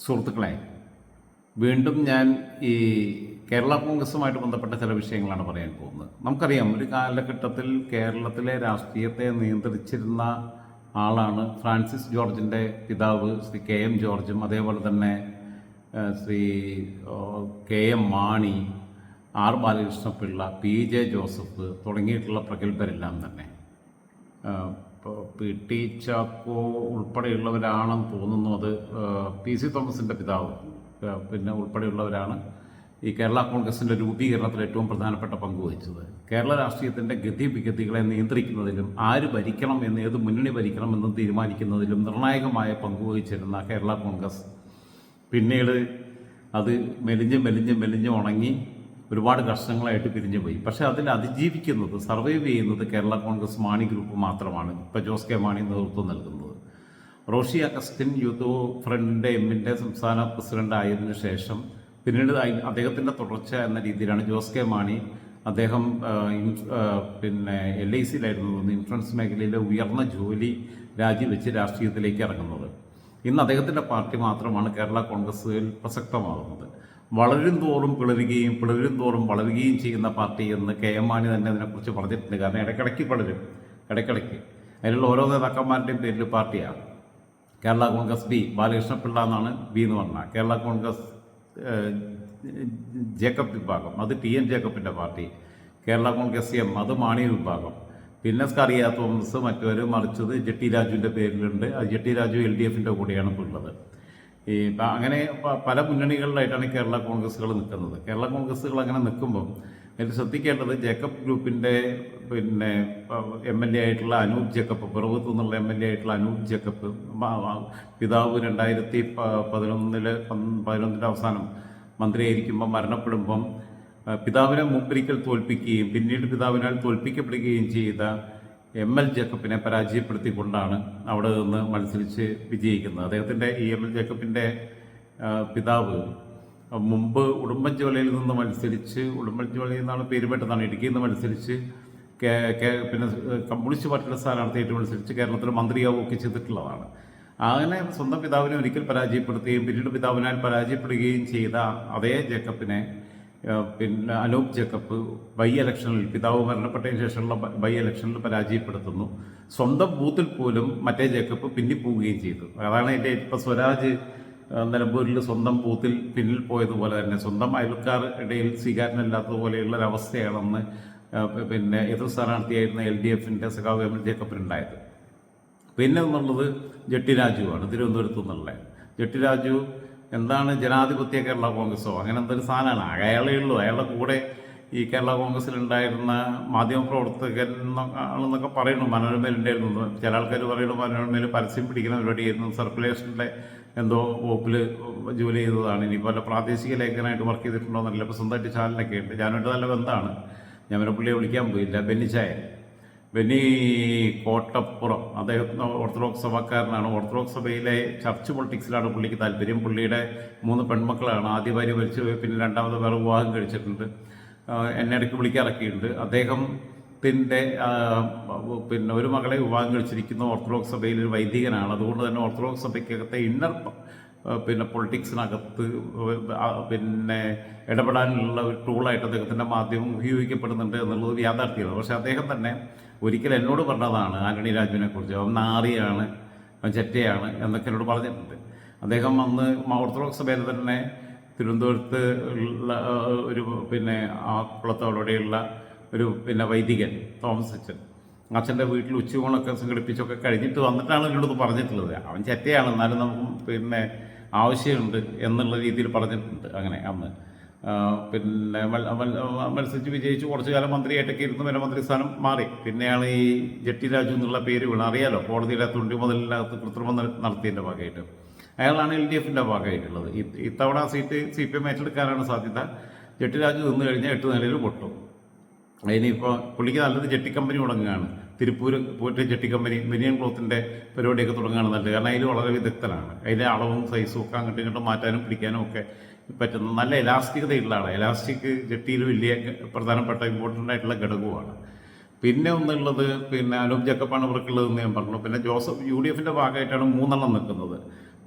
സുഹൃത്തുക്കളെ, വീണ്ടും ഞാൻ ഈ കേരള കോൺഗ്രസുമായിട്ട് ബന്ധപ്പെട്ട ചില വിഷയങ്ങളാണ് പറയാൻ പോകുന്നത്. നമുക്കറിയാം, ഒരു കാലഘട്ടത്തിൽ കേരളത്തിലെ രാഷ്ട്രീയത്തെ നിയന്ത്രിച്ചിരുന്ന ആളാണ് ഫ്രാൻസിസ് ജോർജിൻ്റെ പിതാവ് ശ്രീ കെ എം ജോർജും, അതേപോലെ തന്നെ Shri K M Mani, R Balakrishnapillai, P J Joseph തുടങ്ങിയിട്ടുള്ള പ്രഗത്ഭരെല്ലാം തന്നെ. പി ടി ചാക്കോ ഉൾപ്പെടെയുള്ളവരാണെന്ന് തോന്നുന്നു. അത് പി സി തോമസിൻ്റെ പിതാവ് പിന്നെ ഉൾപ്പെടെയുള്ളവരാണ് ഈ കേരള കോൺഗ്രസിൻ്റെ രൂപീകരണത്തിൽ ഏറ്റവും പ്രധാനപ്പെട്ട പങ്ക് വഹിച്ചത്. കേരള രാഷ്ട്രീയത്തിൻ്റെ ഗതിവിഗതികളെ നിയന്ത്രിക്കുന്നതിലും ആര് ഭരിക്കണം എന്ന്, ഏത് മുന്നണി ഭരിക്കണം എന്ന് തീരുമാനിക്കുന്നതിലും നിർണായകമായ പങ്ക് വഹിച്ചിരുന്ന കേരള കോൺഗ്രസ് പിന്നീട് അത് മെലിഞ്ഞ് ഉണങ്ങി ഒരുപാട് കഷ്ടങ്ങളായിട്ട് പിരിഞ്ഞു പോയി. പക്ഷേ അതിൽ അതിജീവിക്കുന്നത്, സർവൈവ് ചെയ്യുന്നത് കേരള കോൺഗ്രസ് മാണി ഗ്രൂപ്പ് മാത്രമാണ്. ഇപ്പോൾ ജോസ് കെ മാണി നേതൃത്വം നൽകുന്നത്. റോഷി അഗസ്റ്റിൻ യൂത്ത് ഫ്രണ്ടിൻ്റെ എമ്മിൻ്റെ സംസ്ഥാന പ്രസിഡന്റ് ആയതിനു ശേഷം പിന്നീട് അദ്ദേഹത്തിൻ്റെ തുടർച്ച എന്ന രീതിയിലാണ് ജോസ് കെ മാണി. അദ്ദേഹം പിന്നെ LICയിലായിരുന്നു, ഇൻഷുറൻസ് മേഖലയിലെ ഉയർന്ന ജോലി രാജിവെച്ച് രാഷ്ട്രീയത്തിലേക്ക് ഇറങ്ങുന്നത്. ഇന്ന് അദ്ദേഹത്തിൻ്റെ പാർട്ടി മാത്രമാണ് കേരള കോൺഗ്രസ്സിൽ പ്രസക്തമാകുന്നത്. വളരും തോറും വളരുകയും ചെയ്യുന്ന പാർട്ടി എന്ന് കെ എം മാണി തന്നെ അതിനെക്കുറിച്ച് പറഞ്ഞിട്ടുണ്ട്. കാരണം ഇടയ്ക്കിടയ്ക്ക് വളരും, ഇടയ്ക്കിടയ്ക്ക് അതിലുള്ള ഓരോ നേതാക്കന്മാരുടെയും പേരിൽ പാർട്ടിയാണ്. കേരള കോൺഗ്രസ് ബി, ബാലകൃഷ്ണപിള്ള എന്നാണ് ബി എന്ന് പറഞ്ഞാൽ. കേരള കോൺഗ്രസ് ജേക്കബ് വിഭാഗം, അത് TN ജേക്കബിൻ്റെ പാർട്ടി. കേരള കോൺഗ്രസ് എം, അത് മാണി വിഭാഗം. പിന്നെ സ്കറിയ തോമസ് മറ്റൊരു മറിച്ചത് ജെട്ടി രാജുവിൻ്റെ പേരിലുണ്ട്. അത് ജെട്ടി രാജു LDFൻ്റെ കൂടെയാണ് ഇപ്പോൾ ഉള്ളത്. അങ്ങനെ പല മുന്നണികളിലായിട്ടാണ് കേരള കോൺഗ്രസ്സുകൾ നിൽക്കുന്നത്. കേരള കോൺഗ്രസ്സുകൾ അങ്ങനെ നിൽക്കുമ്പം അതിൽ ശ്രദ്ധിക്കേണ്ടത്, ജേക്കബ് ഗ്രൂപ്പിൻ്റെ പിന്നെ MLA ആയിട്ടുള്ള അനൂപ് ജേക്കബ്, പിറവത്ത് നിന്നുള്ള MLA ആയിട്ടുള്ള അനൂപ് ജേക്കബ്, പിതാവ് 2011 അവസാനം മന്ത്രിയായിരിക്കുമ്പം മരണപ്പെടുമ്പം പിതാവിനെ മുമ്പൊരിക്കൽ തോൽപ്പിക്കുകയും പിന്നീട് പിതാവിനാൽ തോൽപ്പിക്കപ്പെടുകയും ചെയ്ത ML ജേക്കബിനെ പരാജയപ്പെടുത്തിക്കൊണ്ടാണ് അവിടെ നിന്ന് മത്സരിച്ച് വിജയിക്കുന്നത്. അദ്ദേഹത്തിൻ്റെ ഈ ML ജേക്കബിൻ്റെ പിതാവ് മുമ്പ് ഉടുമ്പൻചോലയിൽ നിന്ന് മത്സരിച്ച്, ഉടുമ്പൻചോലയിൽ നിന്നാണ് പേരുപെട്ടതാണ്, ഇടുക്കിയിൽ നിന്ന് മത്സരിച്ച് പിന്നെ കമ്മ്യൂണിസ്റ്റ് പാർട്ടിയുടെ സ്ഥാനാർത്ഥിയായിട്ട് മത്സരിച്ച് കേരളത്തിൽ മന്ത്രിയാവുകയൊക്കെ ചെയ്തിട്ടുള്ളതാണ്. അങ്ങനെ സ്വന്തം പിതാവിനെ ഒരിക്കൽ പരാജയപ്പെടുത്തുകയും പിന്നീട് പിതാവിനാൽ പരാജയപ്പെടുകയും ചെയ്ത അതേ ജേക്കബിനെ പിന്നെ അനൂപ് ജേക്കബ് ബൈ-ഇലക്ഷനിൽ, പിതാവ് മരണപ്പെട്ടതിന് ശേഷമുള്ള ബൈ-ഇലക്ഷനിൽ പരാജയപ്പെടുത്തുന്നു. സ്വന്തം ബൂത്തിൽ പോലും മറ്റേ ജേക്കബ് പിന്നിപ്പോവുകയും ചെയ്തു. അതാണ് എൻ്റെ ഇപ്പോൾ സ്വരാജ് നിലമ്പൂരിൽ സ്വന്തം ബൂത്തിൽ പിന്നിൽ പോയതുപോലെ തന്നെ സ്വന്തം അയൽക്കാർ ഇടയിൽ സ്വീകാര്യനല്ലാത്തതുപോലെയുള്ള ഒരവസ്ഥയാണെന്ന് പിന്നെ എതിർ സ്ഥാനാർത്ഥിയായിരുന്ന LDFൻ്റെ സഖാവ് ML ജേക്കബിനുണ്ടായത്. പിന്നെ എന്നുള്ളത് ജെട്ടി രാജുവാണ്, തിരുവനന്തപുരത്തു നിന്നുള്ള ജെട്ടി രാജു. എന്താണ് ജനാധിപത്യ കേരള കോൺഗ്രസോ അങ്ങനെ എന്തൊരു സാധനമാണ്, അയാളേ ഉള്ളൂ. അയാളുടെ കൂടെ ഈ കേരള കോൺഗ്രസ്സിലുണ്ടായിരുന്ന മാധ്യമപ്രവർത്തകൻ ആണെന്നൊക്കെ പറയുന്നു. മനോരമയിലുണ്ടായിരുന്നു. ചില ആൾക്കാർ പറയുന്നു മനോരമയിൽ പരസ്യം പിടിക്കുന്ന പരിപാടിയായിരുന്നു, സർക്കുലേഷൻ്റെ എന്തോ വകുപ്പിൽ ജോലി ചെയ്തതാണ്. ഇനി പല പ്രാദേശിക ലേഖനമായിട്ട് വർക്ക് ചെയ്തിട്ടുണ്ടോ എന്നല്ല. ഇപ്പോൾ സ്വന്തമായിട്ട് ചാനലൊക്കെ ഉണ്ട്. ഞാനായിട്ട് നല്ല ബന്ധമാണ്. ഞാൻ വരെ പുള്ളിയെ വിളിക്കാൻ പോയില്ല. ബെന്നി കോട്ടപ്പുറം, അദ്ദേഹം ഓർത്തഡോക്സ് സഭക്കാരനാണ്. ഓർത്തഡോക്സ് സഭയിലെ ചർച്ച് പൊളിറ്റിക്സിലാണ് പുള്ളിക്ക് താല്പര്യം. പുള്ളിയുടെ 3 പെൺമക്കളാണ്. ആദ്യ ഭാര്യ മരിച്ചു, പിന്നെ രണ്ടാമത് വേറെ വിവാഹം കഴിച്ചിട്ടുണ്ട്. എന്നെ ഇടയ്ക്ക് വിളിക്കാറൊക്കെയുണ്ട്. അദ്ദേഹത്തിൻ്റെ പിന്നെ ഒരു മകളെ വിവാഹം കഴിച്ചിരിക്കുന്ന ഓർത്തഡോക്സ് സഭയിൽ ഒരു വൈദികനാണ്. അതുകൊണ്ട് തന്നെ ഓർത്തഡോക്സ് സഭയ്ക്കകത്തെ ഇന്നർ പിന്നെ പൊളിറ്റിക്സിനകത്ത് പിന്നെ ഇടപെടാനുള്ള ഒരു ടൂളായിട്ട് അദ്ദേഹത്തിൻ്റെ മാധ്യമം ഉപയോഗിക്കപ്പെടുന്നുണ്ട് എന്നുള്ളത് യാഥാർത്ഥ്യമാണ്. പക്ഷേ അദ്ദേഹം തന്നെ ഒരിക്കൽ എന്നോട് പറഞ്ഞതാണ് ആന്റണി രാജുവിനെ കുറിച്ച്. അവൻ നാറിയാണ്, അവൻ ചെറ്റയാണ് എന്നൊക്കെ എന്നോട് പറഞ്ഞിട്ടുണ്ട്. അദ്ദേഹം അന്ന് ഓർത്തഡോക്സ് സഭയിൽ തന്നെ തിരുവനന്തപുരത്ത് ഉള്ള ഒരു പിന്നെ ആ കുളത്തോടെയുള്ള ഒരു പിന്നെ വൈദികൻ തോമസ് അച്ഛൻ്റെ വീട്ടിൽ ഉച്ചയൂണൊക്കെ സംഘടിപ്പിച്ചൊക്കെ കഴിഞ്ഞിട്ട് വന്നിട്ടാണ് എന്നോട് പറഞ്ഞിട്ടുള്ളത്. അവൻ ചെറ്റയാണ്, എന്നാലും നമുക്ക് പിന്നെ ആവശ്യമുണ്ട് എന്നുള്ള രീതിയിൽ പറഞ്ഞിട്ടുണ്ട്. അങ്ങനെ അന്ന് പിന്നെ മത്സരിച്ച് വിജയിച്ച് കുറച്ചു കാലം മന്ത്രിയായിട്ടൊക്കെ ഇരുന്ന് പിന്നെ മന്ത്രിസ്ഥാനം മാറി. പിന്നെയാണ് ഈ ജെട്ടി രാജു എന്നുള്ള പേര് വീണ്. അറിയാലോ, കോടതിയിലെ തുണ്ടി മുതലിനകത്ത് കൃത്രിമം നടത്തിയതിൻ്റെ ഭാഗമായിട്ട് അയാളാണ് LDFൻ്റെ ഭാഗമായിട്ടുള്ളത്. ഇത്തവണ സീറ്റ് CPM ഏറ്റെടുക്കാനാണ് സാധ്യത. ജെട്ടി രാജു നിന്ന് കഴിഞ്ഞാൽ 8 നിലയിൽ പൊട്ടും. അതിനിപ്പോൾ പുള്ളിക്ക് നല്ലത് ജെട്ടി കമ്പനി തുടങ്ങുകയാണ്. തിരുപ്പൂര് പോയിട്ട് ജെട്ടി കമ്പനി, ബനിയൻ ക്ലോത്തിൻ്റെ പരിപാടിയൊക്കെ തുടങ്ങുകയാണ് നല്ലത്. കാരണം അതിൽ വളരെ വിദഗ്ധനാണ്. അതിൻ്റെ അളവും സൈസും ഒക്കെ അങ്ങോട്ടും ഇങ്ങോട്ടും മാറ്റാനും പിടിക്കാനും ഒക്കെ പറ്റുന്ന നല്ല എലാസ്റ്റികതയുള്ള ആളാണ്. എലാസ്റ്റിക് ജെട്ടിയിൽ വലിയ പ്രധാനപ്പെട്ട ഇമ്പോർട്ടൻ്റ് ആയിട്ടുള്ള ഘടകവുമാണ്. പിന്നെ ഒന്നുള്ളത് പിന്നെ അനൂപ് ജേക്കബാണ് ഇവർക്കുള്ളതെന്ന് ഞാൻ പറഞ്ഞു. പിന്നെ ജോസഫ് UDFൻ്റെ ഭാഗമായിട്ടാണ് 3 നിൽക്കുന്നത്.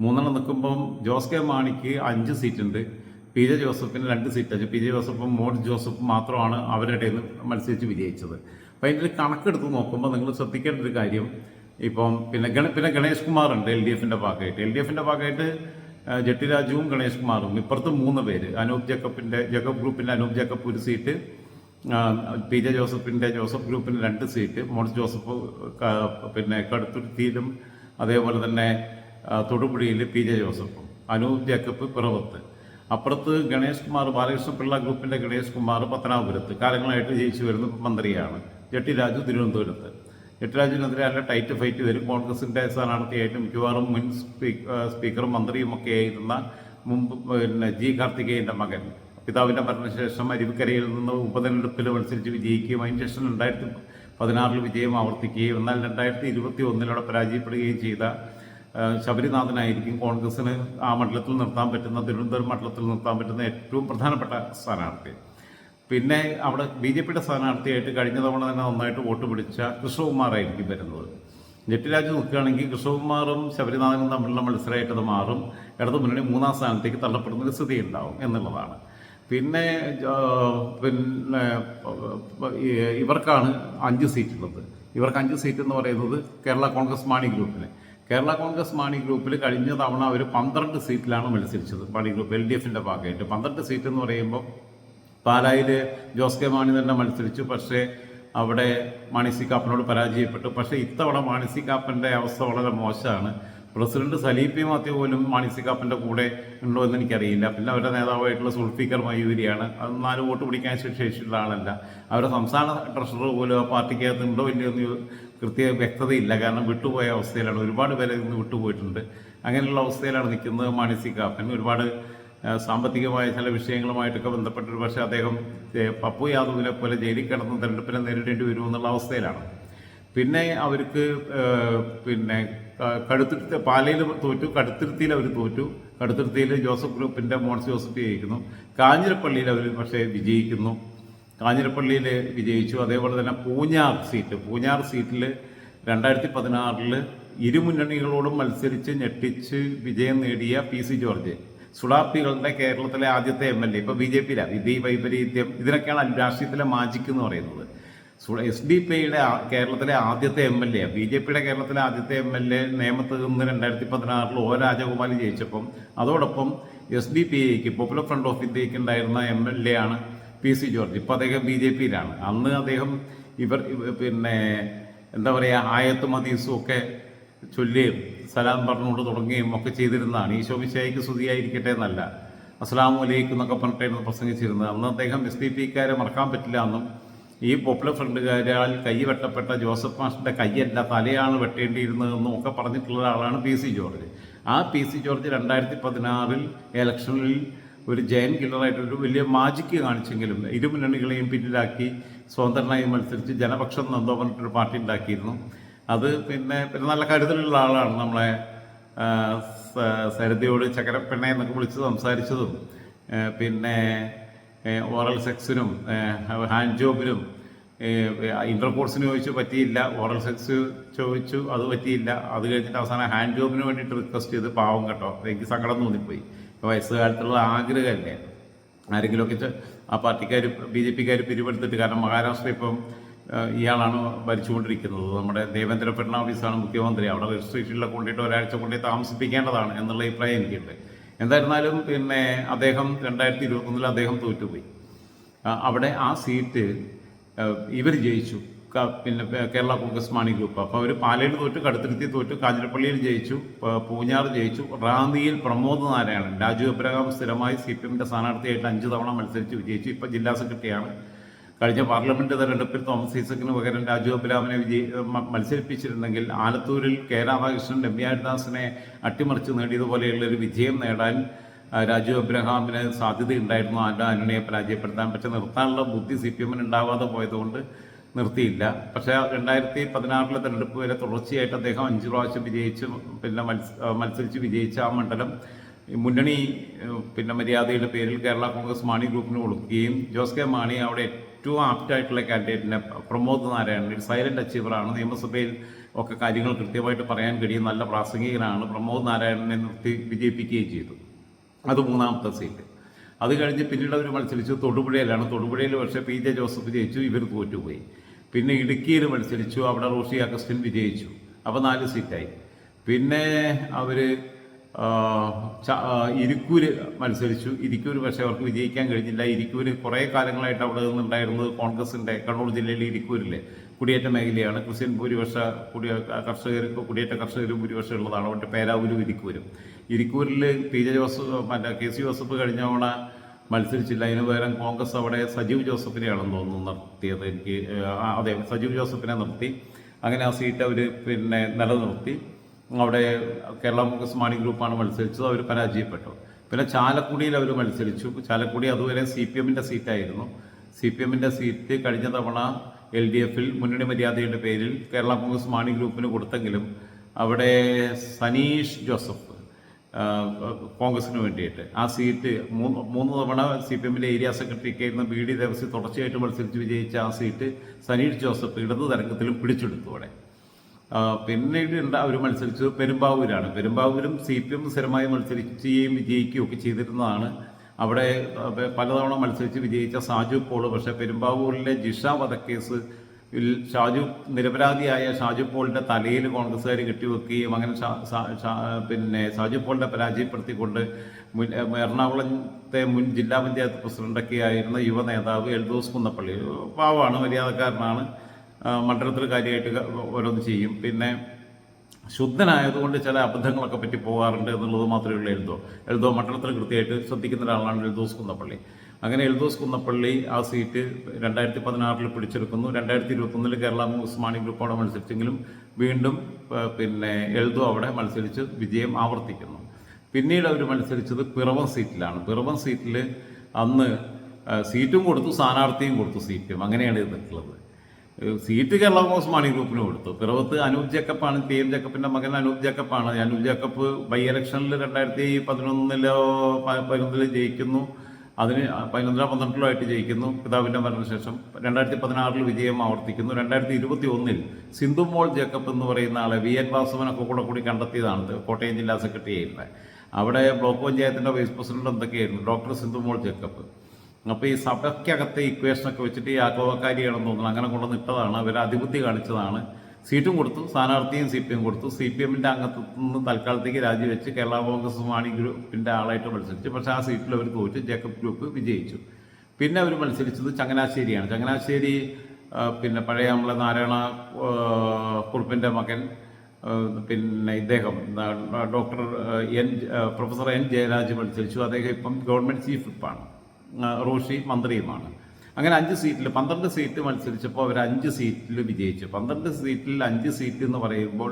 മൂന്നെണ്ണം നിൽക്കുമ്പം ജോസ് കെ മാണിക്ക് 5 സീറ്റുണ്ട്, പി ജെ ജോസഫിന് 2 സീറ്റ്. പി ജെ ജോസഫും മോഡ് ജോസഫും മാത്രമാണ് അവരുടെ മത്സരിച്ച് വിജയിച്ചത്. അപ്പോൾ അതിൻ്റെ ഒരു കണക്കെടുത്ത് നോക്കുമ്പോൾ നിങ്ങൾ ശ്രദ്ധിക്കേണ്ട ഒരു കാര്യം, ഇപ്പം പിന്നെ ഗണേഷ് കുമാറുണ്ട് എൽ ഡി എഫിൻ്റെ ഭാഗമായിട്ട് ജെട്ടി രാജുവും ഗണേഷ് കുമാറും, ഇപ്പുറത്ത് 3 പേര്. ജേക്കബ് ഗ്രൂപ്പിൻ്റെ അനൂപ് ജേക്കബ് ഒരു സീറ്റ്, പി ജെ ജോസഫ് ഗ്രൂപ്പിന് 2 സീറ്റ്, മോഡ്സ് ജോസഫ് കടുത്തുരുത്തിയിലും അതേപോലെ തന്നെ തൊടുപുഴയിൽ പി ജെ ജോസഫും, അനൂപ് ജേക്കബ് പിറവത്ത്. അപ്പുറത്ത് ഗണേഷ് കുമാർ, ബാലകൃഷ്ണ പിള്ള ഗ്രൂപ്പിൻ്റെ ഗണേഷ് കുമാർ പത്തനാപുരത്ത് കാലങ്ങളായിട്ട് ജയിച്ചു വരുന്ന മന്ത്രിയാണ്. ജെട്ടി രാജു തിരുവനന്തപുരത്ത്. ജെട്ടി രാജുവിനെതിരെ നല്ല ടൈറ്റ് ഫൈറ്റ് വരും. കോൺഗ്രസിൻ്റെ സ്ഥാനാർത്ഥിയായിട്ട് മിക്കവാറും മുൻ സ്പീക്കറും മന്ത്രിയും ഒക്കെ ആയിരുന്ന മുമ്പ് ജി കാർത്തികേയൻ്റെ മകൻ പിതാവിൻ്റെ മരണശേഷം അരുവിക്കരയിൽ നിന്ന് ഉപതെരഞ്ഞെടുപ്പിൽ മത്സരിച്ച് വിജയിക്കുകയും അതിനുശേഷം 2016 വിജയം ആവർത്തിക്കുകയും എന്നാൽ 2021 പരാജയപ്പെടുകയും ചെയ്ത ശബരിനാഥനായിരിക്കും കോൺഗ്രസിന് ആ മണ്ഡലത്തിൽ നിർത്താൻ പറ്റുന്ന, തിരുവനന്തപുരം മണ്ഡലത്തിൽ നിർത്താൻ പറ്റുന്ന ഏറ്റവും പ്രധാനപ്പെട്ട സ്ഥാനാർത്ഥി. പിന്നെ അവിടെ ബി ജെ പിയുടെ സ്ഥാനാർത്ഥിയായിട്ട് കഴിഞ്ഞ തവണ തന്നെ നന്നായിട്ട് വോട്ട് പിടിച്ച കൃഷ്ണകുമാറായിരിക്കും വരുന്നത്. ജെട്ടിരാജ് നിൽക്കുകയാണെങ്കിൽ കൃഷ്ണകുമാറും ശബരിനാഥനും തമ്മിലുള്ള മത്സരമായിട്ട് അത് മാറും. ഇടതു മുന്നണി 3ാം സ്ഥാനത്തേക്ക് തള്ളപ്പെടുന്നൊരു സ്ഥിതി ഉണ്ടാവും എന്നുള്ളതാണ്. പിന്നെ ഇവർക്കാണ് 5 സീറ്റുള്ളത്. ഇവർക്ക് 5 സീറ്റ് എന്ന് പറയുന്നത് കേരള കോൺഗ്രസ് മാണി ഗ്രൂപ്പിൽ കഴിഞ്ഞ തവണ അവർ 12 സീറ്റിലാണ് മത്സരിച്ചത്. മാണി ഗ്രൂപ്പ് എൽ ഡി എഫിൻ്റെ ഭാഗമായിട്ട് 12 സീറ്റ് എന്ന് പറയുമ്പോൾ പാലായിൽ ജോസ് കെ മാണി തന്നെ മത്സരിച്ചു. പക്ഷേ അവിടെ മാണി സി കാപ്പനോട് പരാജയപ്പെട്ടു. പക്ഷേ ഇത്തവണ മാണി സി കാപ്പൻ്റെ അവസ്ഥ വളരെ മോശമാണ്. പ്രസിഡന്റ് സലീപി മാത്യു പോലും മാണി സി കാപ്പൻ്റെ കൂടെ ഉണ്ടോ എന്ന് എനിക്കറിയില്ല. പിന്നെ അവരുടെ നേതാവായിട്ടുള്ള സുൾഫിക്കർ മയൂരിയാണ്. അത് 4 വോട്ട് പിടിക്കാൻ ശേഷിയുള്ള ആളല്ല. അവരുടെ സംസ്ഥാന ട്രഷറർ പോലും ആ പാർട്ടിക്കകത്ത് ഉണ്ടോ ഇല്ലയോ എന്ന് കൃത്യ വ്യക്തതയില്ല. കാരണം വിട്ടുപോയ അവസ്ഥയിലാണ്. ഒരുപാട് പേരെ ഇന്ന് വിട്ടുപോയിട്ടുണ്ട്. അങ്ങനെയുള്ള അവസ്ഥയിലാണ് നിൽക്കുന്നത് മാണി സി കാപ്പൻ. ഒരുപാട് സാമ്പത്തികമായ ചില വിഷയങ്ങളുമായിട്ടൊക്കെ ബന്ധപ്പെട്ടൊരു പക്ഷേ അദ്ദേഹം പപ്പു യാദവിനെ പോലെ ജയിലിൽ കിടന്ന് തെരഞ്ഞെടുപ്പിനെ നേരിടേണ്ടി വരുമെന്നുള്ള അവസ്ഥയിലാണ്. പിന്നെ അവർക്ക് പാലയിൽ തോറ്റു, കടുത്തുരുത്തിയിൽ അവർ തോറ്റു. കടുത്തുരുത്തിയിൽ ജോസഫ് ഗ്രൂപ്പിൻ്റെ മോൺസ് ജോസഫ് ജയിക്കുന്നു. കാഞ്ഞിരപ്പള്ളിയിൽ അവർ പക്ഷേ വിജയിക്കുന്നു. കാഞ്ഞിരപ്പള്ളിയിൽ വിജയിച്ചു. അതേപോലെ തന്നെ പൂഞ്ഞാർ സീറ്റിൽ 2016 ഇരുമുന്നണികളോടും മത്സരിച്ച് ഞെട്ടിച്ച് വിജയം നേടിയ പി സി ജോർജ്, സുഡാപ്പികളുടെ കേരളത്തിലെ ആദ്യത്തെ MLA, ഇപ്പോൾ BJP വിധി വൈപരീത്യം, ഇതിനൊക്കെയാണ് രാഷ്ട്രീയത്തിലെ മാജിക് എന്ന് പറയുന്നത്. SDP-യുടെ കേരളത്തിലെ ആദ്യത്തെ MLA, BJP-യുടെ കേരളത്തിലെ ആദ്യത്തെ MLA നിയമത്തിൽ നിന്ന് 2016 O രാജഗോപാൽ ജയിച്ചപ്പം അതോടൊപ്പം SDPIക്ക് പോപ്പുലർ ഫ്രണ്ട് ഓഫ് ഇന്ത്യക്ക് ഉണ്ടായിരുന്ന MLA ആണ് പി സി ജോർജ്. ഇപ്പോൾ അദ്ദേഹം BJP-യിലാണ്. അന്ന് അദ്ദേഹം എന്താ പറയുക, ആയത്തും ഹദീസും ഒക്കെ ചൊല്ലുകയും സലാം പറഞ്ഞുകൊണ്ട് തുടങ്ങുകയും ഒക്കെ ചെയ്തിരുന്നതാണ്. ഈശോ മിശിഹായ്ക്ക് സ്തുതിയായിരിക്കട്ടെ എന്നല്ല, അസ്സലാമു അലൈക്കും എന്നൊക്കെ പറഞ്ഞിട്ടായിരുന്നു പ്രസംഗിച്ചിരുന്നത്. അന്ന് അദ്ദേഹം SDP-ക്കാരെ മറക്കാൻ പറ്റില്ല എന്നും ഈ പോപ്പുലർ ഫ്രണ്ടുകാരാൽ കൈ വെട്ടപ്പെട്ട ജോസഫ് മാഷിൻ്റെ കൈയല്ല തലയാണ് വെട്ടേണ്ടിയിരുന്നതെന്നും ഒക്കെ പറഞ്ഞിട്ടുള്ള ആളാണ് പി സി ജോർജ്. ആ പി സി ജോർജ് 2016 ഇലക്ഷനിൽ ഒരു ജയൻ കില്ലറായിട്ടൊരു വലിയ മാജിക്ക് കാണിച്ചെങ്കിലും ഇരുമുന്നണികളെയും പിന്നിലാക്കി സ്വതന്ത്രനായി മത്സരിച്ച് ജനപക്ഷം എന്തോ പറഞ്ഞിട്ടൊരു പാർട്ടി ഉണ്ടാക്കിയിരുന്നു. അത് പിന്നെ നല്ല കരുതലുള്ള ആളാണ്. നമ്മളെ സരിതയോട് ചക്കരപ്പെണ്ണ എന്നൊക്കെ വിളിച്ച് സംസാരിച്ചതും പിന്നെ ഓറൽ സെക്സിനും ഹാൻഡ് ജോബിനും ഇൻ്റർകോഴ്സിന് ചോദിച്ചു പറ്റിയില്ല, ഓറൽ സെക്സ് ചോദിച്ചു അത് പറ്റിയില്ല. അത് കഴിഞ്ഞിട്ട് അവസാനം ഹാൻഡ് ജോബിന് വേണ്ടിയിട്ട് റിക്വസ്റ്റ് ചെയ്ത് പാവം കേട്ടോ, എനിക്ക് സങ്കടം തോന്നിപ്പോയി. വയസ്സുകാലത്തുള്ള ആഗ്രഹമല്ലേ ആരെങ്കിലുമൊക്കെ ആ പാർട്ടിക്കാർ BJP-ക്കാർ പിരിവെടുത്തിട്ട്. കാരണം മഹാരാഷ്ട്ര ഇപ്പം ഇയാളാണ് ഭരിച്ചുകൊണ്ടിരിക്കുന്നത്. നമ്മുടെ ദേവേന്ദ്ര ഫഡ്നാവിസാണ് മുഖ്യമന്ത്രി. അവിടെ രജിസ്ട്രേഷനിലൊക്കെ കൊണ്ടിട്ട് ഒരാഴ്ച കൊണ്ടേ താമസിപ്പിക്കേണ്ടതാണ് എന്നുള്ള അഭിപ്രായം എനിക്കുണ്ട്. എന്തായിരുന്നാലും അദ്ദേഹം 2021 അദ്ദേഹം തോറ്റുപോയി. അവിടെ ആ സീറ്റ് ഇവർ ജയിച്ചു, കേരള കോൺഗ്രസ് മാണി ഗ്രൂപ്പ്. അപ്പോൾ അവർ പാലയിൽ തോറ്റു, കടുത്തുരുത്തി തോറ്റു, കാഞ്ഞിരപ്പള്ളിയിൽ ജയിച്ചു, പൂഞ്ഞാർ ജയിച്ചു. റാന്നിയിൽ പ്രമോദ് നാരായണൻ, രാജു അബ്രഹാം സ്ഥിരമായി CPM-ന്റെ സ്ഥാനാർത്ഥിയായിട്ട് 5 തവണ മത്സരിച്ച് വിജയിച്ചു. ഇപ്പോൾ ജില്ലാ സെക്രട്ടറിയാണ്. കഴിഞ്ഞ പാർലമെന്റ് തെരഞ്ഞെടുപ്പിൽ തോമസ് ഐസക്കിന് പകരം രാജു അബ്രഹാമിനെ മത്സരിപ്പിച്ചിരുന്നെങ്കിൽ ആലത്തൂരിൽ K രാധാകൃഷ്ണൻ രമ്യ ഹരിദാസിനെ അട്ടിമറിച്ച് നേടിയതുപോലെയുള്ളൊരു വിജയം നേടാൻ രാജു അബ്രഹാമിന് സാധ്യതയുണ്ടായിരുന്നു. ആന്റണിയെ പരാജയപ്പെടുത്താൻ. പക്ഷെ നിർത്താനുള്ള ബുദ്ധി CPM-ന് ഉണ്ടാവാതെ പോയതുകൊണ്ട് നിർത്തിയില്ല. പക്ഷേ 2016 തെരഞ്ഞെടുപ്പ് വരെ തുടർച്ചയായിട്ട് അദ്ദേഹം 5 പ്രാവശ്യം വിജയിച്ച് മത്സരിച്ച് വിജയിച്ച ആ മണ്ഡലം മുന്നണി മര്യാദയുടെ പേരിൽ കേരള കോൺഗ്രസ് മാണി ഗ്രൂപ്പിന് കൊടുക്കുകയും ജോസ് കെ മാണി അവിടെ ഏറ്റവും ആപ്റ്റായിട്ടുള്ള കാൻഡിഡേറ്റിനെ പ്രമോദ് നാരായണൻ ഒരു സൈലന്റ് അച്ചീവറാണ്. നിയമസഭയിൽ ഒക്കെ കാര്യങ്ങൾ കൃത്യമായിട്ട് പറയാൻ കഴിയും, നല്ല പ്രാസംഗികനാണ്. പ്രമോദ് നാരായണനെ നിർത്തി വിജയിപ്പിക്കുകയും ചെയ്തു. അത് 3ാമത്തെ സീറ്റ്. അത് കഴിഞ്ഞ് പിന്നീട് അവർ മത്സരിച്ചു തൊടുപുഴയിലാണ്. തൊടുപുഴയിൽ പക്ഷേ പി ജെ ജോസഫ് ജയിച്ചു, ഇവർ തോറ്റുപോയി. പിന്നെ ഇടുക്കിയിൽ മത്സരിച്ചു, അവിടെ റോഷി അഗസ്റ്റിൻ വിജയിച്ചു. അപ്പോൾ 4 സീറ്റായി. പിന്നെ അവർ ഇരിക്കൂർ മത്സരിച്ചു. ഇരിക്കൂർ പക്ഷേ അവർക്ക് വിജയിക്കാൻ കഴിഞ്ഞില്ല. ഇരിക്കൂർ കുറേ കാലങ്ങളായിട്ട് അവിടെ നിന്നുണ്ടായിരുന്നത് കോൺഗ്രസിൻ്റെ കണ്ണൂർ ജില്ലയിലെ ഇരിക്കൂരിലെ കുടിയേറ്റ മേഖലയാണ്. ക്രിസ്ത്യൻ ഭൂരിപക്ഷ കർഷകർക്ക് കുടിയേറ്റ കർഷകരും ഭൂരിപക്ഷം ഉള്ളതാണ്. അവിടെ പേരാവൂരും ഇരിക്കൂരും. ഇരിക്കൂരിൽ P J Joseph K C Joseph കഴിഞ്ഞ തവണ മത്സരിച്ചില്ല. അതിന് പകരം കോൺഗ്രസ് അവിടെ സജീവ് ജോസഫിനെയാണെന്ന് തോന്നുന്നു നിർത്തിയത്. അതെ, സജീവ് ജോസഫിനെ നിർത്തി. അങ്ങനെ ആ സീറ്റ് അവർ നിലനിർത്തി. അവിടെ കേരള കോൺഗ്രസ് മാണി ഗ്രൂപ്പാണ് മത്സരിച്ചത്, അവർ പരാജയപ്പെട്ടു. പിന്നെ ചാലക്കുടിയിൽ അവർ മത്സരിച്ചു. ചാലക്കുടി അതുവരെ CPM സീറ്റായിരുന്നു. CPM സീറ്റ് കഴിഞ്ഞ തവണ LDF മുന്നണി മര്യാദയുടെ പേരിൽ കേരള കോൺഗ്രസ് മാണി ഗ്രൂപ്പിന് കൊടുത്തെങ്കിലും അവിടെ സനീഷ് ജോസഫ് കോൺഗ്രസിന് വേണ്ടിയിട്ട് ആ സീറ്റ് 3 തവണ CPM ഏരിയ സെക്രട്ടറിക്ക് ആയിരുന്ന BD ദേവസി തുടർച്ചയായിട്ട് മത്സരിച്ച് വിജയിച്ച ആ സീറ്റ് സനീഷ് ജോസഫ് ഇടതു തരംഗത്തിലും പിടിച്ചെടുത്തു. അവിടെ പിന്നീട് അവർ മത്സരിച്ചത് പെരുമ്പാവൂരാണ്. പെരുമ്പാവൂരും CPM സ്ഥിരമായി മത്സരിക്കുകയും വിജയിക്കുകയും ഒക്കെ ചെയ്തിരുന്നതാണ്. അവിടെ പലതവണ മത്സരിച്ച് വിജയിച്ച സാജു പോൾ പക്ഷേ പെരുമ്പാവൂരിലെ ജിഷ വധക്കേസ് നിരപരാധിയായ ഷാജു പോളിൻ്റെ തലയിൽ കോൺഗ്രസ്സുകാർ കെട്ടിവെക്കുകയും അങ്ങനെ ഷാജു പോളിനെ പരാജയപ്പെടുത്തിക്കൊണ്ട് എറണാകുളത്തെ മുൻ ജില്ലാ പഞ്ചായത്ത് പ്രസിഡൻ്റൊക്കെ ആയിരുന്ന യുവ നേതാവ് എൽദോസ് കുന്നപ്പള്ളി പാവമാണ്, മര്യാദക്കാരനാണ്, മണ്ഡലത്തിൽ കാര്യമായിട്ട് ഓരോന്ന് ചെയ്യും. പിന്നെ ശുദ്ധനായതുകൊണ്ട് ചില അബദ്ധങ്ങളൊക്കെ പറ്റി പോകാറുണ്ട് എന്നുള്ളത് മാത്രമേ ഉള്ളൂ. എൽദോ മണ്ഡലത്തിൽ കൃത്യമായിട്ട് ശ്രദ്ധിക്കുന്ന ഒരാളാണ് എൽദോസ് കുന്നപ്പള്ളി. അങ്ങനെ എൽദോസ് കുന്നപ്പള്ളി ആ സീറ്റ് 2016 പിടിച്ചെടുക്കുന്നു. 2021 കേരള കോൺഗ്രസ് മാണി ഗ്രൂപ്പോടെ മത്സരിച്ചെങ്കിലും വീണ്ടും എൽദോ അവിടെ മത്സരിച്ച് വിജയം ആവർത്തിക്കുന്നു. പിന്നീട് അവർ മത്സരിച്ചത് പിറവം സീറ്റിലാണ്. പിറവം സീറ്റിൽ അന്ന് സീറ്റും കൊടുത്തു, സ്ഥാനാർത്ഥിയും കൊടുത്തു. സീറ്റും അങ്ങനെയാണ് ഇതിട്ടുള്ളത്. സീറ്റ് കേരള കോൺഗ്രസ് മാണി ഗ്രൂപ്പിന് കൊടുത്തു. പിറവത്ത് അനൂപ് ജേക്കബാണ്, TM ജേക്കബിൻ്റെ മകൻ അനൂപ് ജേക്കബാണ്. അനൂപ് ജേക്കബ് ബൈ ഇലക്ഷനിൽ 2011 ജയിക്കുന്നു. അതിന് 11-12 ആയിട്ട് ജയിക്കുന്നു. പിതാവിൻ്റെ മരണശേഷം 2016 വിജയം ആവർത്തിക്കുന്നു. 2021 സിന്ധു മോൾ ജേക്കബ് എന്ന് പറയുന്ന ആളെ VN വാസവനൊക്കെ കൂടി കണ്ടെത്തിയതാണ്. കോട്ടയം ജില്ലാ സെക്രട്ടറി ആയിരുന്നത്. അവിടെ ബ്ലോക്ക് പഞ്ചായത്തിൻ്റെ വൈസ് പ്രസിഡന്റ് എന്തൊക്കെയായിരുന്നു, ഡോക്ടർ സിന്ധു മോൾ ജേക്കബ്. അപ്പോൾ ഈ സഭയ്ക്കകത്തെ ഇക്വേഷനൊക്കെ വെച്ചിട്ട് ഈ ആക്രമണക്കാരിയാണെന്ന് തോന്നുന്നു, അങ്ങനെ കൊണ്ടുവന്ന് ഇട്ടതാണ്. അവർ അതിബുദ്ധി കാണിച്ചതാണ്. സീറ്റും കൊടുത്തു, സ്ഥാനാർത്ഥിയും CPM കൊടുത്തു. CPM അംഗത്വത്തിൽ നിന്ന് തൽക്കാലത്തേക്ക് രാജിവെച്ച് കേരള കോൺഗ്രസ് മാണി ഗ്രൂപ്പിൻ്റെ ആളായിട്ട് മത്സരിച്ചു. പക്ഷേ ആ സീറ്റിൽ അവർ തോറ്റു. ജേക്കബ് ഗ്രൂപ്പ് വിജയിച്ചു. പിന്നെ അവർ മത്സരിച്ചത് ചങ്ങനാശ്ശേരിയാണ്. ചങ്ങനാശ്ശേരി പഴയ നമ്മളെ നാരായണ കുറുപ്പിൻ്റെ മകൻ ഇദ്ദേഹം പ്രൊഫസർ N ജയരാജ് മത്സരിച്ചു. അദ്ദേഹം ഇപ്പം ഗവൺമെൻറ് ചീഫ് വിപ്പാണ്, റോഷി മന്ത്രിയുമാണ്. അങ്ങനെ 5 സീറ്റിൽ 12 സീറ്റ് മത്സരിച്ചപ്പോൾ അവർ 5 സീറ്റിൽ വിജയിച്ചു. 12 സീറ്റിൽ 5 സീറ്റ് എന്ന് പറയുമ്പോൾ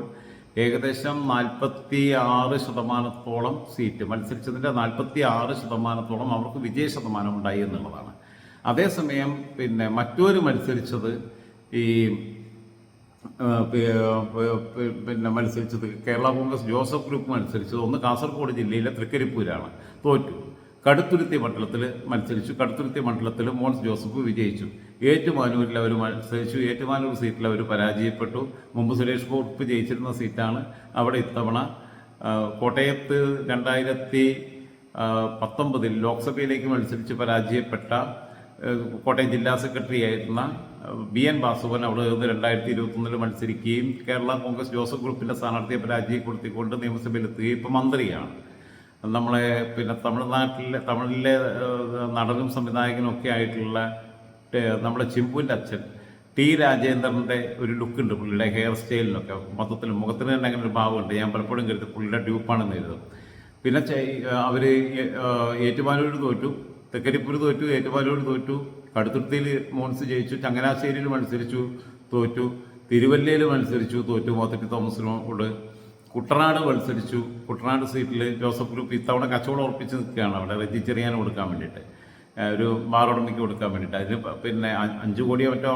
ഏകദേശം 46% സീറ്റ് മത്സരിച്ചതിൻ്റെ 46% അവർക്ക് വിജയ ശതമാനം ഉണ്ടായി എന്നുള്ളതാണ്. അതേസമയം മറ്റൊരു മത്സരിച്ചത് ഈ മത്സരിച്ചത് കേരള കോൺഗ്രസ് ജോസഫ് ഗ്രൂപ്പ് മത്സരിച്ചത് ഒന്ന് കാസർഗോഡ് ജില്ലയിലെ തൃക്കരിപ്പൂരാണ്, തോറ്റു. കടുത്തുരുത്തി മണ്ഡലത്തിൽ മത്സരിച്ചു. കടുത്തുരുത്തി മണ്ഡലത്തിൽ മോൻസ് ജോസഫ് വിജയിച്ചു. ഏറ്റുമാനൂരിൽ അവർ മത്സരിച്ചു. ഏറ്റുമാനൂർ സീറ്റിൽ അവർ പരാജയപ്പെട്ടു. മുമ്പ് സുരേഷ് ഗോപി ജയിച്ചിരുന്ന സീറ്റാണ്. അവിടെ ഇത്തവണ കോട്ടയത്ത് 2019 ലോക്സഭയിലേക്ക് മത്സരിച്ച് പരാജയപ്പെട്ട കോട്ടയം ജില്ലാ സെക്രട്ടറി ആയിരുന്ന BN വാസുവൻ അവിടെ നിന്ന് 2021 മത്സരിക്കുകയും കേരള കോൺഗ്രസ് ജോസഫ് ഗ്രൂപ്പിൻ്റെ സ്ഥാനാർത്ഥിയെ പരാജയപ്പെടുത്തിക്കൊണ്ട് നിയമസഭയിലെത്തുകയും ഇപ്പോൾ മന്ത്രിയാണ്. നമ്മളെ തമിഴിലെ നടനും സംവിധായകനും ഒക്കെ ആയിട്ടുള്ള നമ്മുടെ ചിമ്പുവിൻ്റെ അച്ഛൻ T രാജേന്ദ്രൻ്റെ ഒരു ലുക്കുണ്ട് പുള്ളിയുടെ ഹെയർ സ്റ്റൈലിനൊക്കെ. മൊത്തത്തിൽ മുഖത്തിന് തന്നെ അങ്ങനെ ഒരു ഭാവമുണ്ട്. ഞാൻ പലപ്പോഴും കരുതി പുള്ളിയുടെ ഡ്യൂപ്പാണെന്ന് കരുതും. പിന്നെ അവർ ഏറ്റുമാനൂർ തോറ്റു, തൃക്കരിപ്പൂർ തോറ്റു, ഏറ്റുമാനൂർ തോറ്റു, കടുത്തുരുത്തിയിൽ മോൻസ് ജയിച്ചു, ചങ്ങനാശ്ശേരിയിൽ മത്സരിച്ചു, തോറ്റു, തിരുവല്ലയിൽ മത്സരിച്ചു, തോറ്റു മോത്തറ്റി തോമസിനോട്. കുട്ടനാട് മത്സരിച്ചു. കുട്ടനാട് സീറ്റിൽ ജോസഫ് ഗ്രൂപ്പ് ഇത്തവണ കച്ചവടം ഉറപ്പിച്ച് നിൽക്കുകയാണ്. അവിടെ രജിച്ചെറിയാൻ കൊടുക്കാൻ വേണ്ടിയിട്ട്, ഒരു ബാറുടമയ്ക്ക് കൊടുക്കാൻ വേണ്ടിയിട്ട്. അതിന് 5 കോടിയോ മറ്റോ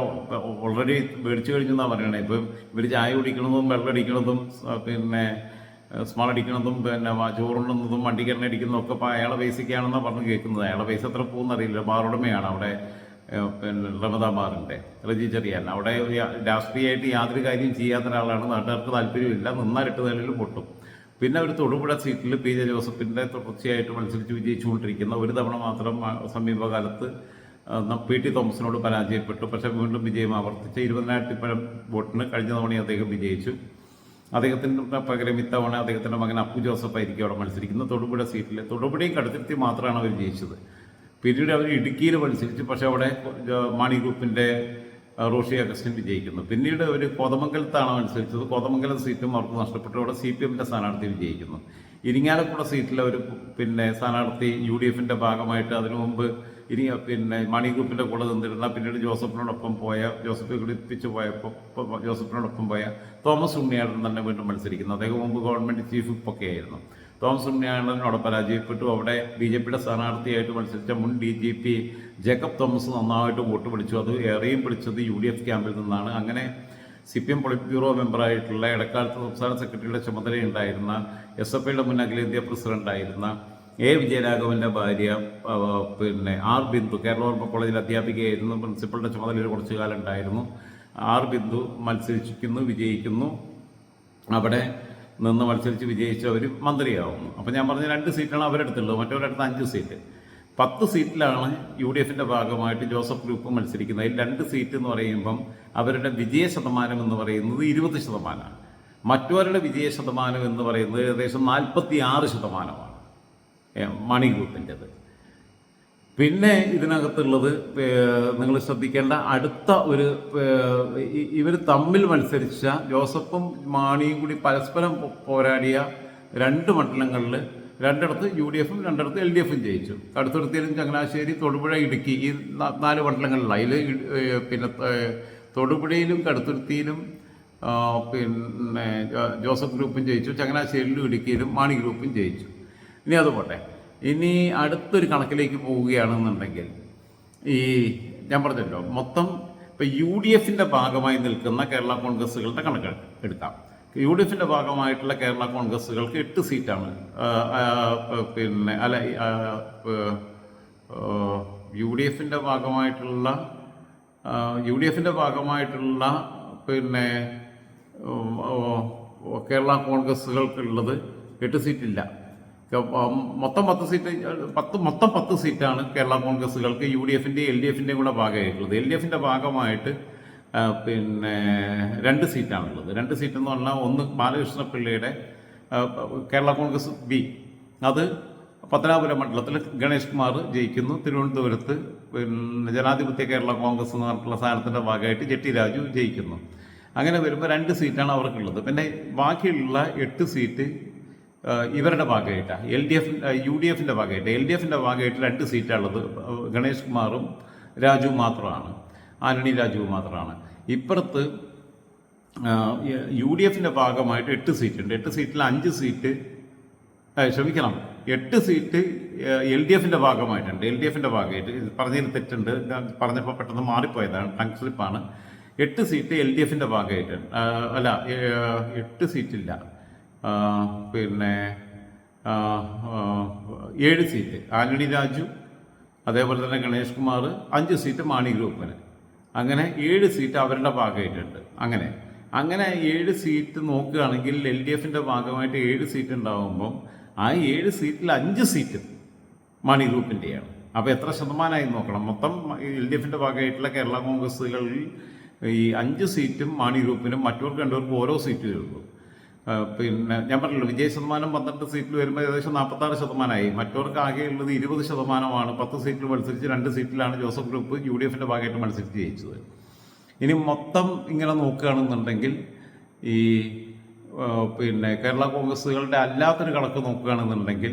ഓൾറെഡി മേടിച്ചു കഴിഞ്ഞെന്നാണ് പറയണേ. ഇപ്പം ഇവർ ചായ കുടിക്കണതും വെള്ളം അടിക്കണതും സ്മാൾ അടിക്കണതും ചോറുണ്ണുന്നതും വണ്ടിക്കരണ അടിക്കുന്നതും ഒക്കെ ഇപ്പോൾ അയാളെ പൈസയ്ക്കാണെന്നാണ് പറഞ്ഞ് കേൾക്കുന്നത്. അയാളെ പൈസ എത്ര പോകുന്നറിയില്ല. ബാറുടമയാണ് അവിടെ പിന്നെ റമദാബാറിൻ്റെ റജി ചെറിയാൻ അവിടെ രാഷ്ട്രീയമായിട്ട് യാതൊരു കാര്യം ചെയ്യാത്ത ഒരാളാണ്. നാട്ടുകാർക്ക് താല്പര്യമില്ല, നിന്നാൽ 8 നിലയിൽ പൊട്ടും. പിന്നെ ഒരു തൊടുപുഴ സീറ്റിൽ പി ജെ ജോസഫിൻ്റെ തുടർച്ചയായിട്ട് മത്സരിച്ച് വിജയിച്ചുകൊണ്ടിരിക്കുന്ന, ഒരു തവണ മാത്രം സമീപകാലത്ത് പി ടി തോമസിനോട് പരാജയപ്പെട്ടു, പക്ഷേ വീണ്ടും വിജയം ആവർത്തിച്ച് 20,000 പരം വോട്ടിന് കഴിഞ്ഞ തവണ അദ്ദേഹം വിജയിച്ചു. അദ്ദേഹത്തിൻ്റെ പകരം ഇത്തവണ അദ്ദേഹത്തിൻ്റെ മകൻ അപ്പു ജോസഫ് ആയിരിക്കും അവിടെ മത്സരിക്കുന്നത് തൊടുപുഴ സീറ്റിൽ. തൊടുപുഴയും കടുത്തുരുത്തി മാത്രമാണ് അവർ ജയിച്ചത്. പിന്നീട് അവർ ഇടുക്കിയിൽ മത്സരിച്ചു, പക്ഷേ അവിടെ മാണി ഗ്രൂപ്പിൻ്റെ റോഷി അഗസ്റ്റിൻ വിജയിക്കുന്നു. പിന്നീട് അവർ കോതമംഗലത്താണ് മത്സരിച്ചത്. കോതമംഗലം സീറ്റും അവർക്ക് നഷ്ടപ്പെട്ടു. അവിടെ CPM-ൻ്റെ സ്ഥാനാർത്ഥി വിജയിക്കുന്നു. ഇരിങ്ങാലക്കുട സീറ്റിൽ അവർ സ്ഥാനാർത്ഥി UDF-ൻ്റെ ഭാഗമായിട്ട് അതിനു മുമ്പ് മാണി ഗ്രൂപ്പിൻ്റെ കൂടെ നിന്നിരുന്ന, പിന്നീട് ജോസഫിനോടൊപ്പം പോയ തോമസ് ഉണ്ണിയാടൻ തന്നെ വീണ്ടും മത്സരിക്കുന്നു. അദ്ദേഹം മുമ്പ് ഗവൺമെൻറ് ചീഫ് വിപ്പൊക്കെ ആയിരുന്നു. തോമസ് ഉണ്ണിയാടനോട് പരാജയപ്പെട്ടു. അവിടെ BJP-യുടെ സ്ഥാനാർത്ഥിയായിട്ട് മത്സരിച്ച മുൻ DGP ജേക്കബ് തോമസ് നന്നായിട്ട് വോട്ട് പിടിച്ചു. അത് ഏറെയും പിടിച്ചത് UDF ക്യാമ്പിൽ നിന്നാണ്. അങ്ങനെ CPM പൊളിറ്റ് ബ്യൂറോ മെമ്പറായിട്ടുള്ള, ഇടക്കാലത്ത് സംസ്ഥാന സെക്രട്ടറിയുടെ ചുമതലയുണ്ടായിരുന്ന, SFIയുടെ മുൻ അഖിലേന്ത്യാ പ്രസിഡൻ്റായിരുന്ന വിജയരാഘവൻ്റെ ഭാര്യ R ബിന്ദു, കേരള കോളേജിൽ അധ്യാപികയായിരുന്നു. പ്രിൻസിപ്പളുടെ ചുമതലയിൽ കുറച്ചു കാലം ഉണ്ടായിരുന്നു. R ബിന്ദു വിജയിക്കുന്നു. അവിടെ നിന്ന് മത്സരിച്ച് വിജയിച്ച് അവർ മന്ത്രിയാവുന്നു. അപ്പോൾ ഞാൻ പറഞ്ഞ 2 സീറ്റാണ് അവരെടുത്തുള്ളത്, മറ്റവരടുത്ത് 5 സീറ്റ്. 10 സീറ്റിലാണ് UDF-ൻ്റെ ഭാഗമായിട്ട് ജോസഫ് ഗ്രൂപ്പ് മത്സരിക്കുന്നത്. അതിൽ 2 സീറ്റ് എന്ന് പറയുമ്പം അവരുടെ വിജയ ശതമാനം എന്ന് പറയുന്നത് 20%. മറ്റവരുടെ വിജയ ശതമാനം എന്ന് പറയുന്നത് ഏകദേശം 46% മാണി ഗ്രൂപ്പിൻ്റെത്. പിന്നെ ഇതിനകത്തുള്ളത് നിങ്ങൾ ശ്രദ്ധിക്കേണ്ട അടുത്ത ഒരു, ഇവർ തമ്മിൽ മത്സരിച്ച ജോസഫും മാണിയും കൂടി പരസ്പരം പോരാടിയ 2 മണ്ഡലങ്ങളിൽ 2ഇടത്ത് UDF-ഉം 2ഇടത്ത് LDF-ഉം ജയിച്ചു. കടുത്തുരുത്തിയിലും ചങ്ങനാശ്ശേരി, തൊടുപുഴ, ഇടുക്കി, ഈ 4 മണ്ഡലങ്ങളിലാണ്. അതിൽ പിന്നെ തൊടുപുഴയിലും കടുത്തുരുത്തിയിലും ജോസഫ് ഗ്രൂപ്പും ജയിച്ചു. ചങ്ങനാശ്ശേരിയിലും ഇടുക്കിയിലും മാണി ഗ്രൂപ്പും ജയിച്ചു. ഇനി അതുപോട്ടെ, ഇനി അടുത്തൊരു കണക്കിലേക്ക് പോവുകയാണെന്നുണ്ടെങ്കിൽ, ഞാൻ പറഞ്ഞല്ലോ മൊത്തം ഇപ്പോൾ UDF-ൻ്റെ ഭാഗമായി നിൽക്കുന്ന കേരള കോൺഗ്രസ്സുകളുടെ കണക്ക് എടുക്കാം. UDF-ൻ്റെ ഭാഗമായിട്ടുള്ള കേരള കോൺഗ്രസ്സുകൾക്ക് 8 സീറ്റാണ്. UDF-ൻ്റെ ഭാഗമായിട്ടുള്ള കേരള കോൺഗ്രസ്സുകൾക്കുള്ളത് 8 സീറ്റില്ല. മൊത്തം 10 സീറ്റാണ് കേരള കോൺഗ്രസ്സുകൾക്ക് UDF-ൻ്റെയും LDF-ൻ്റെയും കൂടെ ഭാഗമായിട്ടുള്ളത്. LDF-ൻ്റെ ഭാഗമായിട്ട് 2 സീറ്റാണുള്ളത്. 2 സീറ്റ് എന്ന് പറഞ്ഞാൽ, ഒന്ന് ബാലകൃഷ്ണ പിള്ളയുടെ കേരള കോൺഗ്രസ് B, അത് പത്തനാപുരം മണ്ഡലത്തിൽ ഗണേഷ് കുമാർ ജയിക്കുന്നു. തിരുവനന്തപുരത്ത് ജനാധിപത്യ കേരള കോൺഗ്രസ് എന്ന് പറഞ്ഞിട്ടുള്ള സ്ഥാനത്തിൻ്റെ ഭാഗമായിട്ട് ജെട്ടി രാജു ജയിക്കുന്നു. അങ്ങനെ വരുമ്പോൾ 2 സീറ്റാണ് അവർക്കുള്ളത്. പിന്നെ ബാക്കിയുള്ള 8 സീറ്റ് ഇവരുടെ ഭാഗമായിട്ടാണ്, UDF-ൻ്റെ ഭാഗമായിട്ട്. LDF-ൻ്റെ ഭാഗമായിട്ട് 2 സീറ്റാണുള്ളത്. ഗണേഷ് കുമാറും രാജുവും മാത്രമാണ്, ആന്റണി രാജുവും മാത്രമാണ്. ഇപ്പുറത്ത് UDF-ൻ്റെ ഭാഗമായിട്ട് 8 സീറ്റുണ്ട്. 8 സീറ്റിൽ 5 സീറ്റ് 8 സീറ്റ് LDF-ൻ്റെ ഭാഗമായിട്ടുണ്ട്. LDF-ൻ്റെ ഭാഗമായിട്ട് പറഞ്ഞതിൽ തെറ്റുണ്ട്, പറഞ്ഞപ്പോൾ പെട്ടെന്ന് മാറിപ്പോയതാണ്, ടങ് സ്ലിപ്പാണ്. 8 സീറ്റ് LDF-ൻ്റെ ഭാഗമായിട്ടുണ്ട്. 8 സീറ്റില്ല, 7 സീറ്റ് ആന്റണി രാജു, അതേപോലെ തന്നെ ഗണേഷ് കുമാർ, 5 സീറ്റ് മാണി ഗ്രൂപ്പിന്. അങ്ങനെ 7 സീറ്റ് അവരുടെ ഭാഗമായിട്ടുണ്ട്. അങ്ങനെ 7 സീറ്റ് നോക്കുകയാണെങ്കിൽ LDF-ൻ്റെ ഭാഗമായിട്ട് 7 സീറ്റ് ഉണ്ടാകുമ്പം ആ 7 സീറ്റിൽ 5 സീറ്റ് മാണി ഗ്രൂപ്പിൻ്റെയാണ്. അപ്പോൾ എത്ര ശതമാനമായി നോക്കണം. മൊത്തം LDF-ൻ്റെ ഭാഗമായിട്ടുള്ള കേരള കോൺഗ്രസ്സുകളിൽ ഈ 5 സീറ്റും മാണി ഗ്രൂപ്പിനും, മറ്റവർക്ക് 2 പേർക്കും ഓരോ സീറ്റ് വരുള്ളൂ. പിന്നെ ഞാൻ പറഞ്ഞല്ലോ, വിജയ ശതമാനം 12 സീറ്റിൽ വരുമ്പോൾ ഏകദേശം 46%. മറ്റവർക്ക് ആകെയുള്ളത് 20%. 10 സീറ്റിൽ മത്സരിച്ച് 2 സീറ്റിലാണ് ജോസഫ് ഗ്രൂപ്പ് UDF-ൻ്റെ ഭാഗമായിട്ട് മത്സരിച്ച് ജയിച്ചത്. ഇനി മൊത്തം ഇങ്ങനെ നോക്കുകയാണെന്നുണ്ടെങ്കിൽ, ഈ കേരള കോൺഗ്രസ്സുകളുടെ അല്ലാത്തൊരു കണക്ക് നോക്കുകയാണെന്നുണ്ടെങ്കിൽ,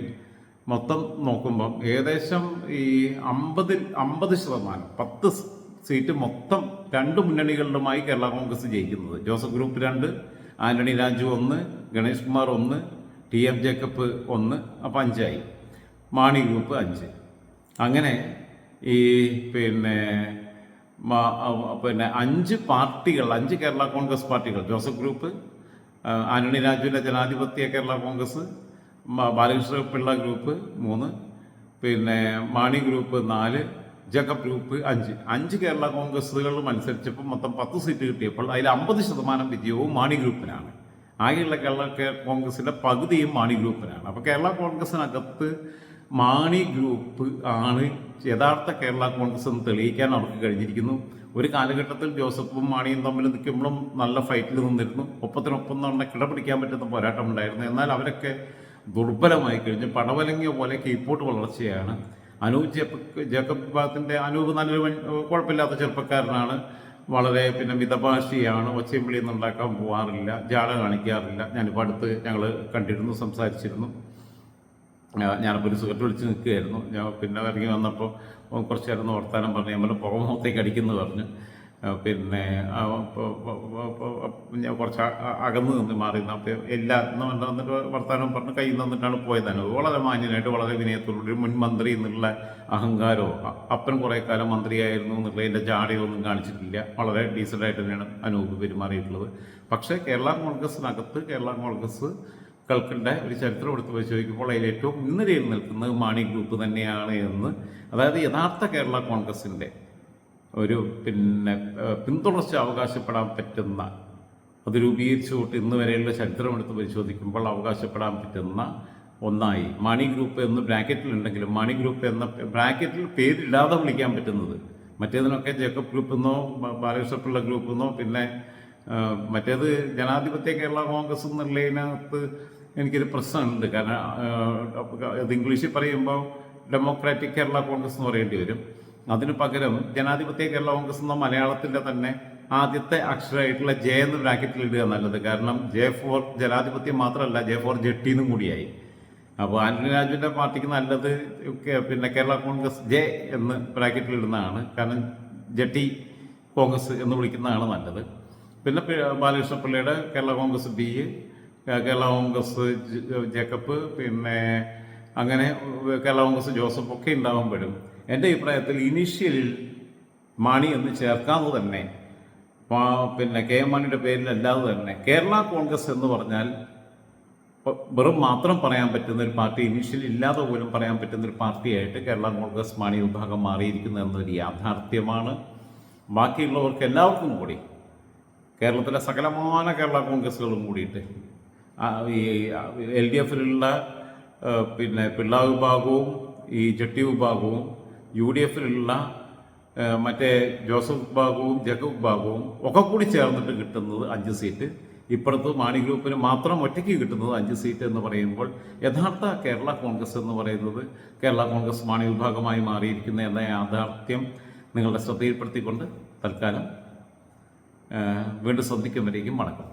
മൊത്തം നോക്കുമ്പം ഏകദേശം ഈ 50%, 10 സീറ്റ് മൊത്തം 2 മുന്നണികളിലുമായി കേരള കോൺഗ്രസ് ജയിക്കുന്നത്. Joseph group 2, Antony Raju 1, Ganesh Kumar 1, TM Jacob 1, അപ്പോൾ 5 ആയി. മാണി ഗ്രൂപ്പ് 5. അങ്ങനെ ഈ 5 പാർട്ടികൾ, 5 കേരള കോൺഗ്രസ് പാർട്ടികൾ, ജോസഫ് ഗ്രൂപ്പ്, ആന്റണി രാജുവിൻ്റെ ജനാധിപത്യ Kerala Congress, Balakrishna Pillai group 3, Mani group 4, Jacob group 5 Kerala കോൺഗ്രസുകൾ മത്സരിച്ചപ്പോൾ മൊത്തം 10 സീറ്റ് കിട്ടിയപ്പോൾ അതിൽ 50% വിജയവും മാണി ഗ്രൂപ്പിനാണ്. ആകെയുള്ള കേരള കോൺഗ്രസിൻ്റെ പകുതിയും മാണി ഗ്രൂപ്പിനാണ്. അപ്പോൾ കേരള കോൺഗ്രസിനകത്ത് മാണി ഗ്രൂപ്പ് ആണ് യഥാർത്ഥ കേരള കോൺഗ്രസ് എന്ന് തെളിയിക്കാൻ അവർക്ക് കഴിഞ്ഞിരിക്കുന്നു. ഒരു കാലഘട്ടത്തിൽ ജോസഫും മാണിയും തമ്മിൽ നിൽക്കുമ്പോഴും നല്ല ഫൈറ്റിൽ നിന്നിരുന്നു. ഒപ്പത്തിനൊപ്പം തന്നെ കിടപിടിക്കാൻ പറ്റുന്ന പോരാട്ടം ഉണ്ടായിരുന്നു. എന്നാൽ അവരൊക്കെ ദുർബലമായി കഴിഞ്ഞ് പടവലങ്ങിയ പോലെ കീഴ്പോട്ട് വളർച്ചയാണ്. അനൂപ് ജേക്കബ് വിഭാഗത്തിൻ്റെ അനൂപ് നല്ലൊരു കുഴപ്പമില്ലാത്ത ചെറുപ്പക്കാരനാണ്. വളരെ മിതഭാഷിയാണ്. ഒച്ചയും വിളിയൊന്നും ഉണ്ടാക്കാൻ പോകാറില്ല, ജാട കാണിക്കാറില്ല. ഞാനിപ്പോൾ അടുത്ത് ഞങ്ങൾ കണ്ടിരുന്നു, സംസാരിച്ചിരുന്നു. ഞാനിപ്പോൾ ഒരു സുഹൃത്ത് വിളിച്ച് നിൽക്കുകയായിരുന്നു. ഞാൻ ഇറങ്ങി വന്നപ്പോൾ കുറച്ച് നേരം വർത്താനം പറഞ്ഞു. നമ്മൾ പുറമുഖത്തേക്ക് അടിക്കുന്നു പറഞ്ഞു. ഞാൻ കുറച്ച് അകന്ന് നിന്ന് മാറി അപ്പോൾ എന്ന് വന്നിട്ട് വർത്തമാനം പറഞ്ഞ് കയ്യിൽ നിന്നിട്ടാണ് പോയതാണ്. വളരെ മാന്യനായിട്ട് വളരെ വിനയത്തോടുകൂടി മുൻ മന്ത്രി എന്നുള്ള അഹങ്കാരമോ അപ്പൻ കുറേ കാലം മന്ത്രിയായിരുന്നു എന്നുള്ളതിൻ്റെ ജാടയോ ഒന്നും കാണിച്ചിട്ടില്ല. വളരെ ഡീസൻ്റായിട്ട് തന്നെയാണ് അനൂപ് പെരുമാറിയിട്ടുള്ളത്. പക്ഷേ കേരള കോൺഗ്രസിനകത്ത് കേരള കോൺഗ്രസ് കളുടെ ഒരു ചരിത്രം എടുത്ത് പരിശോധിക്കുമ്പോൾ അതിൽ ഏറ്റവും മുൻനിരയിൽ നിൽക്കുന്നത് മാണി ഗ്രൂപ്പ് തന്നെയാണ് എന്ന്, അതായത് യഥാർത്ഥ കേരള കോൺഗ്രസിൻ്റെ ഒരു പിന്തുടർച്ച അവകാശപ്പെടാൻ പറ്റുന്ന, അത് രൂപീകരിച്ചുകൊണ്ട് ഇന്ന് വരെയുള്ള ചരിത്രം എടുത്ത് പരിശോധിക്കുമ്പോൾ അവകാശപ്പെടാൻ പറ്റുന്ന ഒന്നായി മാണി ഗ്രൂപ്പ് എന്ന് ബ്രാക്കറ്റിലുണ്ടെങ്കിലും മാണി ഗ്രൂപ്പ് എന്ന ബ്രാക്കറ്റിൽ പേരില്ലാതെ വിളിക്കാൻ പറ്റുന്നത്. മറ്റേതിനൊക്കെ ജേക്കബ് ഗ്രൂപ്പ് എന്നോ ബാലകൃഷ്ണപിള്ള ഗ്രൂപ്പ് എന്നോ മറ്റേത് ജനാധിപത്യ കേരള കോൺഗ്രസ് എന്നുള്ളതിനകത്ത് എനിക്കൊരു പ്രശ്നമുണ്ട്. കാരണം അത് ഇംഗ്ലീഷിൽ പറയുമ്പോൾ ഡെമോക്രാറ്റിക് കേരള കോൺഗ്രസ് എന്ന് പറയേണ്ടി വരും. അതിന് പകരം ജനാധിപത്യ കേരള കോൺഗ്രസ് എന്ന മലയാളത്തിൻ്റെ തന്നെ ആദ്യത്തെ അക്ഷരമായിട്ടുള്ള ജെ എന്ന് ബ്രാക്കറ്റിൽ ഇടുക നല്ലത്. കാരണം J4 ജനാധിപത്യം മാത്രമല്ല, J4 ജെട്ടിന്നും കൂടിയായി. അപ്പോൾ ആന്റണി രാജുവിൻ്റെ പാർട്ടിക്ക് നല്ലത് കേരള കോൺഗ്രസ് ജെ എന്ന് ബ്രാക്കറ്റിൽ ഇടുന്നതാണ്. കാരണം ജെട്ടി കോൺഗ്രസ് എന്ന് വിളിക്കുന്നതാണ് നല്ലത്. ബാലകൃഷ്ണപിള്ളയുടെ കേരള കോൺഗ്രസ് ബി, കേരള കോൺഗ്രസ് ജേക്കബ്, അങ്ങനെ കേരള കോൺഗ്രസ് ജോസഫ് ഒക്കെ ഉണ്ടാകുമ്പോഴും എൻ്റെ അഭിപ്രായത്തിൽ ഇനീഷ്യലിൽ മാണി എന്ന് ചേർക്കാതെ തന്നെ കെ എം മാണിയുടെ പേരിലല്ലാതെ തന്നെ കേരള കോൺഗ്രസ് എന്ന് പറഞ്ഞാൽ വെറും മാത്രം പറയാൻ പറ്റുന്ന ഒരു പാർട്ടി, ഇനീഷ്യലി ഇല്ലാതെ പോലും പറയാൻ പറ്റുന്ന ഒരു പാർട്ടിയായിട്ട് കേരള കോൺഗ്രസ് മാണി വിഭാഗം മാറിയിരിക്കുന്നു എന്നൊരു യാഥാർത്ഥ്യമാണ്. ബാക്കിയുള്ളവർക്ക് എല്ലാവർക്കും കൂടി, കേരളത്തിലെ സകലമാന കേരള കോൺഗ്രസുകളും കൂടിയിട്ട് ഈ LDFിലുള്ള പിള്ള വിഭാഗവും ഈ ജെട്ടി വിഭാഗവും UDFിലുള്ള മറ്റേ ജോസഫ് വിഭാഗവും ജേക്കബ് വിഭാഗവും ഒക്കെ കൂടി ചേർന്നിട്ട് കിട്ടുന്നത് 5 സീറ്റ്. ഇപ്പുറത്ത് മാണി ഗ്രൂപ്പിന് മാത്രം ഒറ്റയ്ക്ക് കിട്ടുന്നത് 5 സീറ്റ് എന്ന് പറയുമ്പോൾ യഥാർത്ഥ കേരള കോൺഗ്രസ് എന്ന് പറയുന്നത് കേരള കോൺഗ്രസ് മാണി വിഭാഗമായി മാറിയിരിക്കുന്ന എന്ന യാഥാർത്ഥ്യം നിങ്ങളുടെ ശ്രദ്ധയിൽപ്പെടുത്തിക്കൊണ്ട് തൽക്കാലം വീണ്ടും സന്ധിക്കുമ്പോഴേക്കും വണക്കം.